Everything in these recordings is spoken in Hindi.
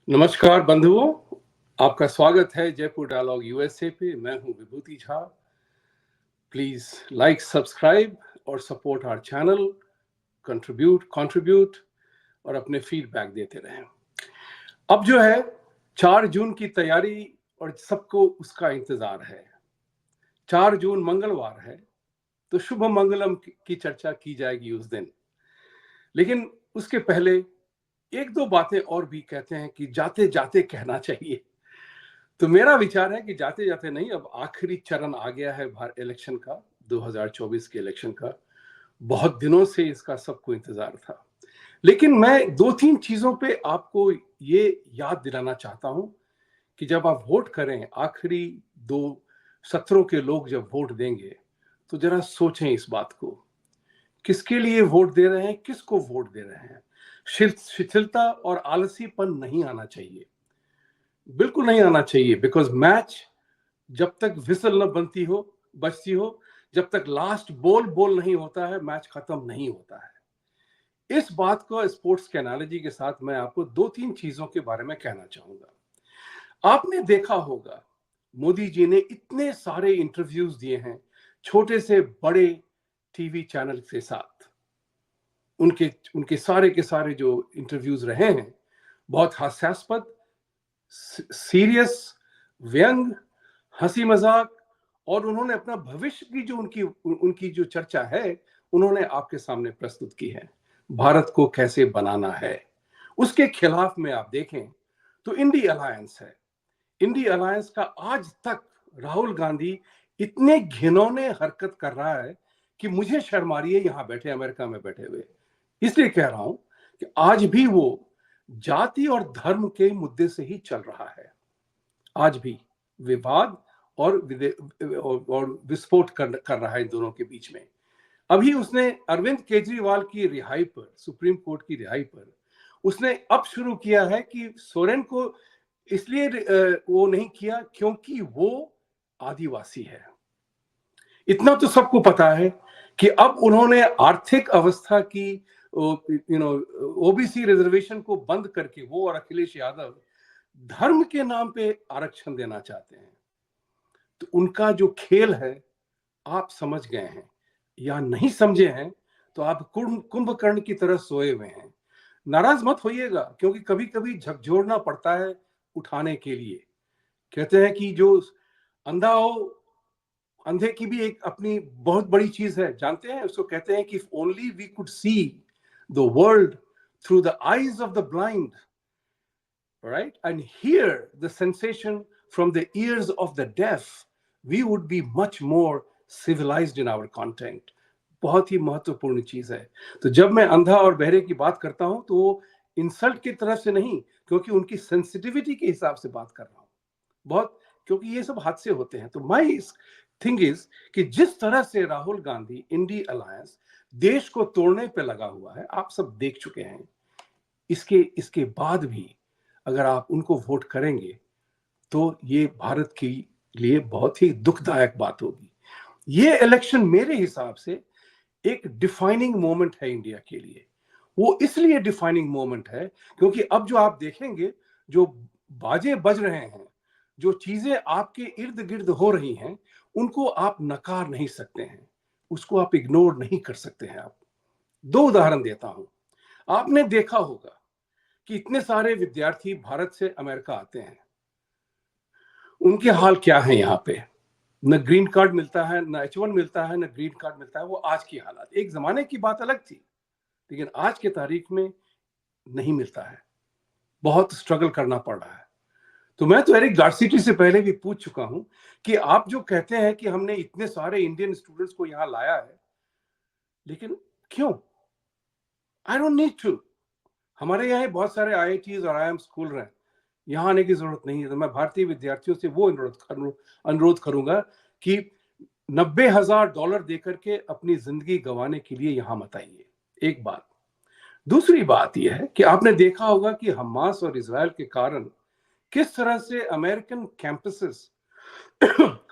नमस्कार बंधुओं, आपका स्वागत है जयपुर डायलॉग यूएसए पे। मैं हूं विभूति झा। प्लीज लाइक, सब्सक्राइब और सपोर्ट आवर चैनल, कंट्रीब्यूट और अपने फीडबैक देते रहें। अब जो है 4 जून की तैयारी और सबको उसका इंतजार है। 4 जून मंगलवार है तो शुभ मंगलम की चर्चा की जाएगी उस दिन। लेकिन उसके पहले एक दो बातें और भी कहते हैं कि जाते जाते कहना चाहिए। तो मेरा विचार है कि जाते जाते नहीं, अब आखिरी चरण आ गया है इलेक्शन का, 2024 के इलेक्शन का। बहुत दिनों से इसका सबको इंतजार था। लेकिन मैं 2-3 चीजों पे आपको ये याद दिलाना चाहता हूं कि जब आप वोट करें, आखिरी 2 सत्रों के लोग जब वोट देंगे तो जरा सोचें इस बात को, किसके लिए वोट दे रहे हैं, किसको वोट दे रहे हैं। शिथिलता और आलसीपन नहीं आना चाहिए, बिल्कुल नहीं आना चाहिए। बिकॉज मैच जब तक विसल न बजती हो, जब तक लास्ट बोल नहीं होता है, मैच खत्म नहीं होता है। इस बात को स्पोर्ट्स के एनालॉजी के साथ मैं आपको 2-3 चीजों के बारे में कहना चाहूंगा। आपने देखा होगा मोदी जी ने इतने सारे इंटरव्यूज दिए हैं छोटे से बड़े टीवी चैनल के साथ। उनके उनके सारे के सारे जो इंटरव्यूज रहे हैं, बहुत हास्यास्पद, सीरियस, व्यंग, हंसी मजाक, और उन्होंने अपना भविष्य की जो उनकी जो चर्चा है, उन्होंने आपके सामने प्रस्तुत की है। भारत को कैसे बनाना है, उसके खिलाफ में आप देखें तो इंडी अलायंस है। इंडी अलायंस का आज तक राहुल गांधी इतने घिनौने हरकत कर रहा है कि मुझे शर्म आ रही है यहां बैठे, अमेरिका में बैठे हुए। इसलिए कह रहा हूं कि आज भी वो जाति और धर्म के मुद्दे से ही चल रहा है। आज भी विवाद और विस्फोट कर रहा है इन दोनों के बीच में। अभी उसने अरविंद केजरीवाल की रिहाई पर, सुप्रीम कोर्ट की रिहाई पर, उसने अब शुरू किया है कि सोरेन को इसलिए वो नहीं किया क्योंकि वो आदिवासी है। इतना तो सबको पता है कि अब उन्होंने आर्थिक अवस्था की ओबीसी रिजर्वेशन को बंद करके वो और अखिलेश यादव धर्म के नाम पे आरक्षण देना चाहते हैं। तो उनका जो खेल है आप समझ गए हैं, या नहीं समझे हैं तो आप कुंभकर्ण की तरह सोए हुए हैं। नाराज मत होइएगा, क्योंकि कभी कभी झकझोरना पड़ता है उठाने के लिए। कहते हैं कि जो अंधा हो, अंधे की भी एक अपनी बहुत बड़ी चीज है, जानते हैं उसको कहते हैं कि if only we could see the world through the eyes of the blind, right, and hear the sensation from the ears of the deaf, we would be much more civilized in our content. बहुत ही महत्वपूर्ण चीज है। तो जब मैं अंधा और बहरे की बात करता हूं तो वो इंसल्ट की तरफ से नहीं, क्योंकि उनकी सेंसिटिविटी के हिसाब से बात कर रहा हूं बहुत, क्योंकि ये सब हादसे होते हैं। तो माय थिंग इज कि जिस तरह से राहुल गांधी इंडी अलायंस देश को तोड़ने पे लगा हुआ है, आप सब देख चुके हैं। इसके बाद भी अगर आप उनको वोट करेंगे तो ये भारत के लिए बहुत ही दुखदायक बात होगी। ये इलेक्शन मेरे हिसाब से एक डिफाइनिंग मोमेंट है इंडिया के लिए। वो इसलिए डिफाइनिंग मोमेंट है क्योंकि अब जो आप देखेंगे, जो बाजे बज रहे हैं, जो चीजें आपके इर्द गिर्द हो रही हैं, उनको आप नकार नहीं सकते हैं, उसको आप इग्नोर नहीं कर सकते हैं। आप 2 उदाहरण देता हूं। आपने देखा होगा कि इतने सारे विद्यार्थी भारत से अमेरिका आते हैं, उनके हाल क्या है यहाँ पे? न ग्रीन कार्ड मिलता है, न H1 मिलता है, न ग्रीन कार्ड मिलता है। वो आज की हालत, एक जमाने की बात अलग थी, लेकिन आज के तारीख में नहीं मिलता है, बहुत स्ट्रगल करना पड़ रहा है। तो मैं तो एरिक गार्सिटी से पहले भी पूछ चुका हूं कि आप जो कहते हैं कि हमने इतने सारे इंडियन स्टूडेंट्स को यहां लाया है, लेकिन क्यों? I don't need to. हमारे यहाँ बहुत सारे IITs और IIMs खुल रहे हैं, यहाँ आने की जरूरत नहीं है। तो मैं भारतीय विद्यार्थियों से वो अनुरोध करूंगा कि $90,000 देकर के अपनी जिंदगी गंवाने के लिए यहां मत आइए। एक बात। दूसरी बात यह है कि आपने देखा होगा कि हमास और इजराइल के कारण किस तरह से अमेरिकन कैंपसेस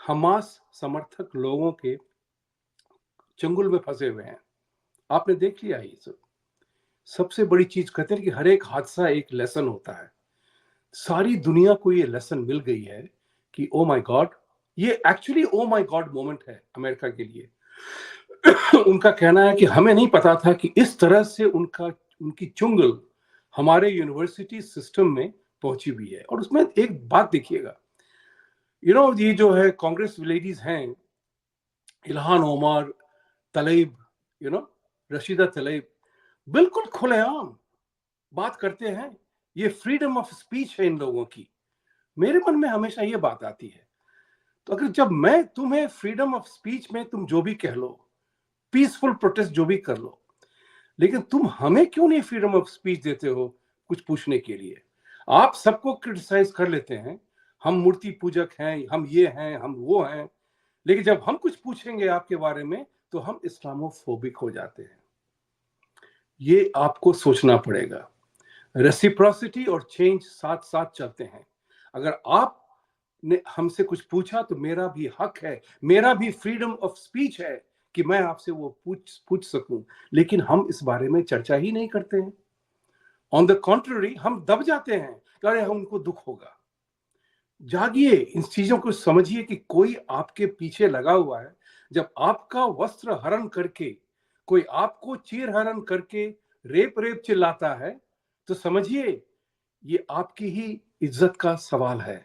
हमास समर्थक लोगों के चंगुल में फंसे हुए हैं। आपने देख लिया ये सब। सबसे बड़ी चीज कहते हैं कि हर एक हादसा एक लेसन होता है। सारी दुनिया को ये लेसन मिल गई है कि ओ माय गॉड, ये actually oh my God moment है अमेरिका के लिए। उनका कहना है कि हमें नहीं पता था कि इस तरह से उनकी चुंगल हमारे यूनिवर्सिटी सिस्टम में पहुंची हुई है। और उसमें एक बात देखिएगा, ये जो है कांग्रेस लेडीज हैं, इल्हान ओमर, तलेब, रशीदा तलेब, बिल्कुल खुलेआम बात करते हैं। ये फ्रीडम ऑफ स्पीच है इन लोगों की। मेरे मन में हमेशा ये बात आती है, तो अगर जब मैं तुम्हें फ्रीडम ऑफ स्पीच में तुम जो भी कह लो, पीसफुल प्रोटेस्ट जो भी कर लो, लेकिन तुम हमें क्यों नहीं फ्रीडम ऑफ स्पीच देते हो कुछ पूछने के लिए? आप सबको क्रिटिसाइज कर लेते हैं, हम मूर्ति पूजक हैं, हम ये हैं, हम वो हैं, लेकिन जब हम कुछ पूछेंगे आपके बारे में तो हम इस्लामोफोबिक हो जाते हैं। ये आपको सोचना पड़ेगा। रेसिप्रोसिटी और चेंज साथ साथ चलते हैं। अगर आप ने हमसे कुछ पूछा तो मेरा भी हक है, मेरा भी फ्रीडम ऑफ स्पीच है कि मैं आपसे वो पूछ सकूं, लेकिन हम इस बारे में चर्चा ही नहीं करते हैं। ऑन द कॉन्ट्ररी, हम दब जाते हैं, अरे हमको दुख होगा। जागिए, इन चीजों को समझिए कि कोई आपके पीछे लगा हुआ है। जब आपका वस्त्र हरण करके कोई आपको चीर हरण करके रेप रेप चिल्लाता है, तो समझिए ये आपकी ही इज्जत का सवाल है।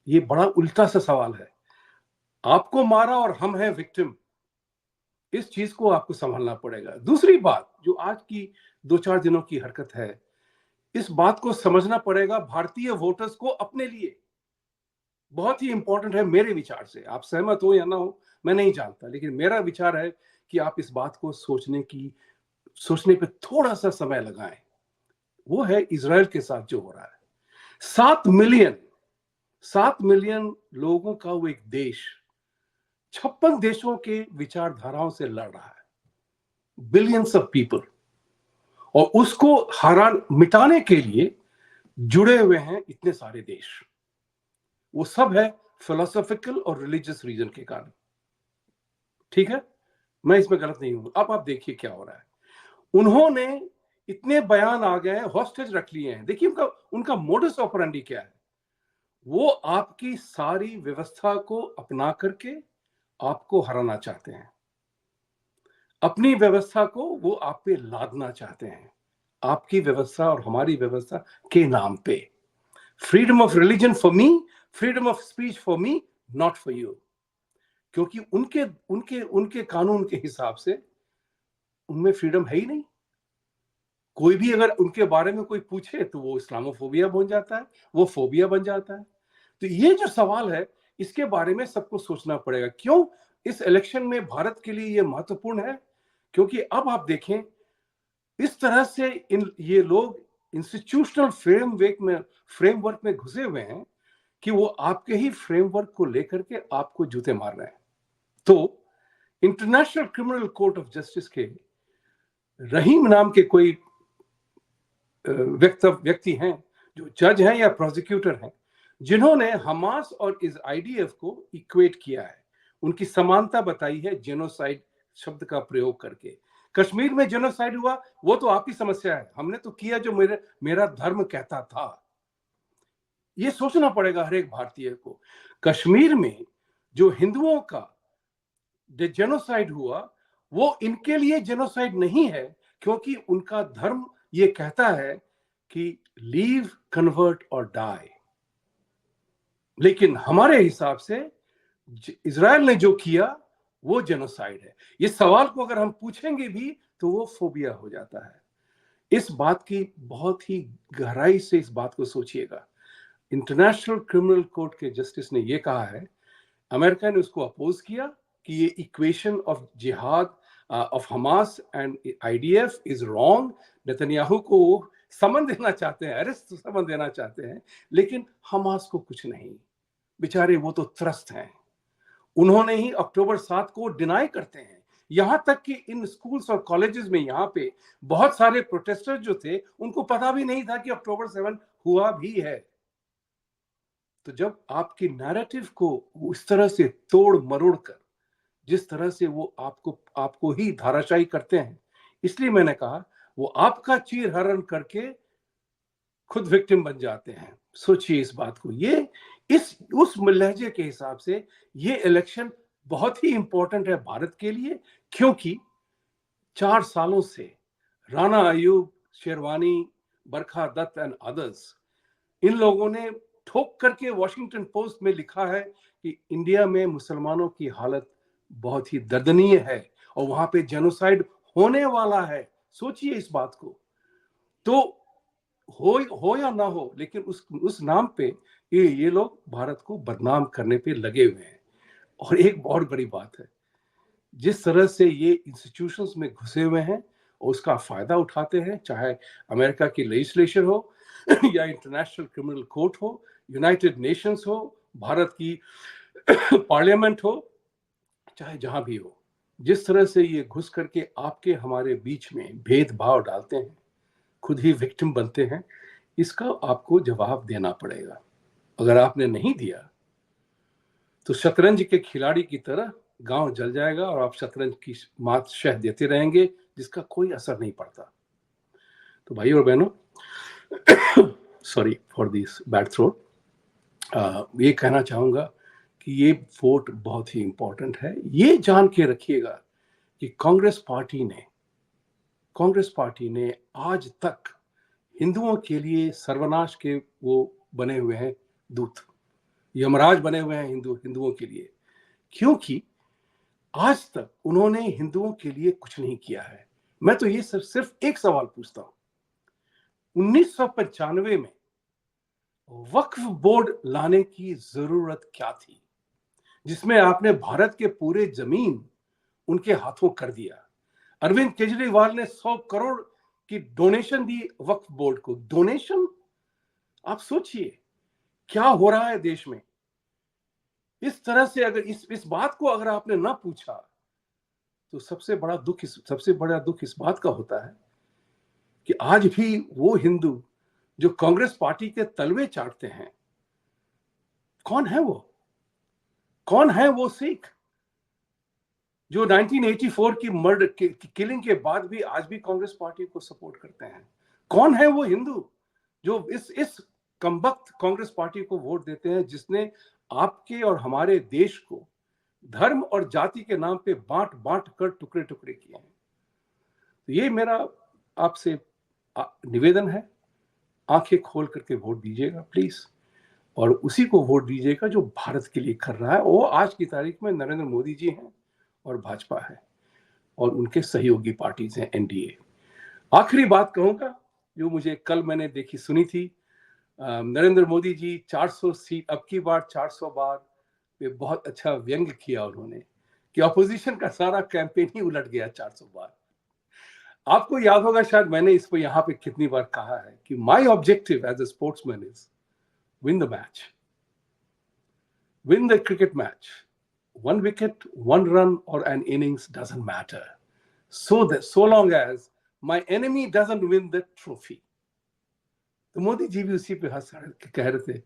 ये बड़ा उल्टा सा सवाल है। आपको मारा और हम हैं विक्टिम। इस चीज को आपको संभालना पड़ेगा। दूसरी बात जो आज की 2-4 दिनों की हरकत है, इस बात को समझना पड़ेगा भारतीय वोटर्स को अपने लिए। बहुत ही इंपॉर्टेंट है मेरे विचार से। आप सहमत हो या ना हो मैं नहीं जानता, लेकिन मेरा विचार है कि आप इस बात को सोचने पे थोड़ा सा समय लगाएं। वो है इजराइल के साथ जो हो रहा है। 7 मिलियन लोगों का वो एक देश 56 देशों के विचारधाराओं से लड़ रहा है, बिलियंस ऑफ पीपल, और उसको मिटाने के लिए जुड़े हुए हैं इतने सारे देश। वो सब है फिलोसॉफिकल और रिलीजियस रीजन के कारण। ठीक है, मैं इसमें गलत नहीं हूं। अब आप देखिए क्या हो रहा है। उन्होंने इतने बयान आ गए, हॉस्टेज रख लिए हैं। देखिए उनका उनका मोडस ऑपरेंडी क्या है। वो आपकी सारी व्यवस्था को अपना करके आपको हराना चाहते हैं। अपनी व्यवस्था को वो आप पे लादना चाहते हैं, आपकी व्यवस्था और हमारी व्यवस्था के नाम पे। Freedom of religion for me, freedom of speech for me, not for you. क्योंकि उनके उनके उनके कानून के हिसाब से उनमें फ्रीडम है ही नहीं। कोई भी अगर उनके बारे में कोई पूछे तो वो इस्लामोफोबिया बन जाता है, वो फोबिया बन जाता है। तो ये जो सवाल है, इसके बारे में सबको सोचना पड़ेगा। क्यों इस इलेक्शन में भारत के लिए ये महत्वपूर्ण है? क्योंकि अब आप देखें, इस तरह से ये लोग इंस्टीट्यूशनल फ्रेमवर्क में घुसे हुए हैं कि वो आपके ही फ्रेमवर्क को लेकर के आपको जूते मार रहे हैं। तो international criminal court of justice के रहीम नाम के कोई व्यक्ति हैं, जो जज हैं या प्रोसिक्यूटर हैं, जिन्होंने हमास और इस आईडीएफ को इक्वेट किया है, उनकी समानता बताई है जेनोसाइड शब्द का प्रयोग करके। कश्मीर में जेनोसाइड हुआ वो तो आपकी समस्या है, हमने तो किया जो मेरा धर्म कहता था। ये सोचना पड़ेगा हर एक भारतीय को। कश्मीर में जो हिंदुओं का जेनोसाइड हुआ वो इनके लिए जेनोसाइड नहीं है, क्योंकि उनका धर्म ये कहता है कि लीव, कन्वर्ट और डाई। लेकिन हमारे हिसाब से इजराइल ने जो किया वो जेनोसाइड है। इस सवाल को अगर हम पूछेंगे भी तो वो फोबिया हो जाता है। इस बात की बहुत ही गहराई से इस बात को सोचिएगा। इंटरनेशनल क्रिमिनल कोर्ट के जस्टिस ने ये कहा है, अमेरिका ने उसको अपोज किया कि ये इक्वेशन ऑफ जिहाद of Hamas and IDF is wrong. Netanyahu को समन देना चाहते हैं, अरेस्ट समन देना चाहते हैं, लेकिन हमास को कुछ नहीं। बेचारे वो तो त्रस्त हैं। उन्होंने ही अक्टूबर 7 को डिनाई करते हैं। यहां तक कि इन स्कूल्स और कॉलेजेस में यहाँ पे बहुत सारे प्रोटेस्टर्स जो थे उनको पता भी नहीं था कि अक्टूबर 7 हुआ भी है। तो जब आपकी नैरेटिव को उस तरह से तोड़ मरोड़ कर, जिस तरह से वो आपको ही धाराशायी करते हैं, इसलिए मैंने कहा वो आपका चीर हरण करके खुद विक्टिम बन जाते हैं। सोचिए इस बात को, ये इस उस लहजे के हिसाब से ये इलेक्शन बहुत ही इंपॉर्टेंट है भारत के लिए, क्योंकि 4 सालों से राणा अयूब, शेरवानी, बरखा दत्त एंड अदर्स, इन लोगों ने ठोक करके वॉशिंगटन पोस्ट में लिखा है कि इंडिया में मुसलमानों की हालत बहुत ही दर्दनीय है और वहां पे जेनोसाइड होने वाला है। सोचिए इस बात को। तो हो या ना हो, लेकिन उस नाम पे ये लोग भारत को बदनाम करने पे लगे हुए हैं। और एक बहुत बड़ी बात है, जिस तरह से ये इंस्टीट्यूशंस में घुसे हुए हैं और उसका फायदा उठाते हैं, चाहे अमेरिका की लेजिस्लेशन हो या इंटरनेशनल क्रिमिनल कोर्ट हो, यूनाइटेड नेशंस हो, भारत की पार्लियामेंट हो, चाहे जहां भी हो, जिस तरह से ये घुस करके आपके हमारे बीच में भेदभाव डालते हैं, खुद ही विक्टिम बनते हैं, इसका आपको जवाब देना पड़ेगा। अगर आपने नहीं दिया तो शतरंज के खिलाड़ी की तरह गांव जल जाएगा और आप शतरंज की मात शह देते रहेंगे, जिसका कोई असर नहीं पड़ता। तो भाई और बहनों, sorry for this bad throat, ये कहना चाहूंगा कि ये वोट बहुत ही इंपॉर्टेंट है। ये जान के रखिएगा कि कांग्रेस पार्टी ने आज तक हिंदुओं के लिए सर्वनाश के वो बने हुए हैं दूत, यमराज बने हुए हैं हिंदुओं के लिए, क्योंकि आज तक उन्होंने हिंदुओं के लिए कुछ नहीं किया है। मैं तो ये सिर्फ एक सवाल पूछता हूं, 1995 में वक्फ बोर्ड लाने की जरूरत क्या थी, जिसमें आपने भारत के पूरे जमीन उनके हाथों कर दिया। अरविंद केजरीवाल ने 100 करोड़ की डोनेशन दी वक्फ बोर्ड को। डोनेशन, आप सोचिए क्या हो रहा है देश में। इस तरह से अगर इस बात को अगर आपने ना पूछा तो सबसे बड़ा दुख इस बात का होता है कि आज भी वो हिंदू जो कांग्रेस पार्टी के तलवे चाटते हैं, कौन है वो सिख जो 1984 की मर्डर किलिंग के बाद भी आज भी कांग्रेस पार्टी को सपोर्ट करते हैं? कौन है वो हिंदू जो इस कमबख्त कांग्रेस पार्टी को वोट देते हैं, जिसने आपके और हमारे देश को धर्म और जाति के नाम पे बांट बांट कर टुकड़े टुकड़े किए हैं? तो ये मेरा आपसे निवेदन है, आंखें खोल करके वोट दीजिएगा प्लीज, और उसी को वोट दीजिएगा जो भारत के लिए कर रहा है। वो आज की तारीख में नरेंद्र मोदी जी हैं और भाजपा है और उनके सहयोगी पार्टीज हैं, एनडीए। आखिरी बात कहूंगा जो मुझे कल मैंने देखी सुनी थी, नरेंद्र मोदी जी 400 सीट, अब की बार 400 बार, पे बहुत अच्छा व्यंग किया उन्होंने कि ऑपोजिशन का सारा कैंपेन ही उलट गया 400 बार। आपको याद होगा शायद मैंने इसको यहाँ पे कितनी बार कहा है कि my objective as a sportsman is win the match, win the cricket match, 1 wicket, 1 run or an innings doesn't matter, so long as my enemy doesn't win the trophy। तो मोदी जी भी उसी पे हंस कह रहे थे,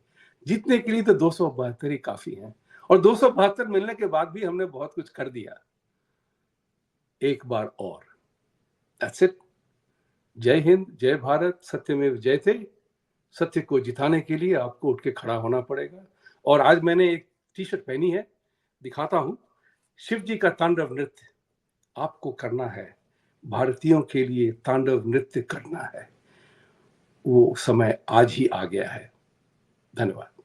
जीतने के लिए तो 272 ही काफी हैं, और 272 मिलने के बाद भी हमने बहुत कुछ कर दिया, एक बार और। That's it. जय हिंद, जय भारत, सत्यमेव जयते। सत्य को जिताने के लिए आपको उठ के खड़ा होना पड़ेगा। और आज मैंने एक टी शर्ट पहनी है, दिखाता हूं, शिव जी का तांडव नृत्य आपको करना है, भारतीयों के लिए तांडव नृत्य करना है, वो समय आज ही आ गया है। धन्यवाद।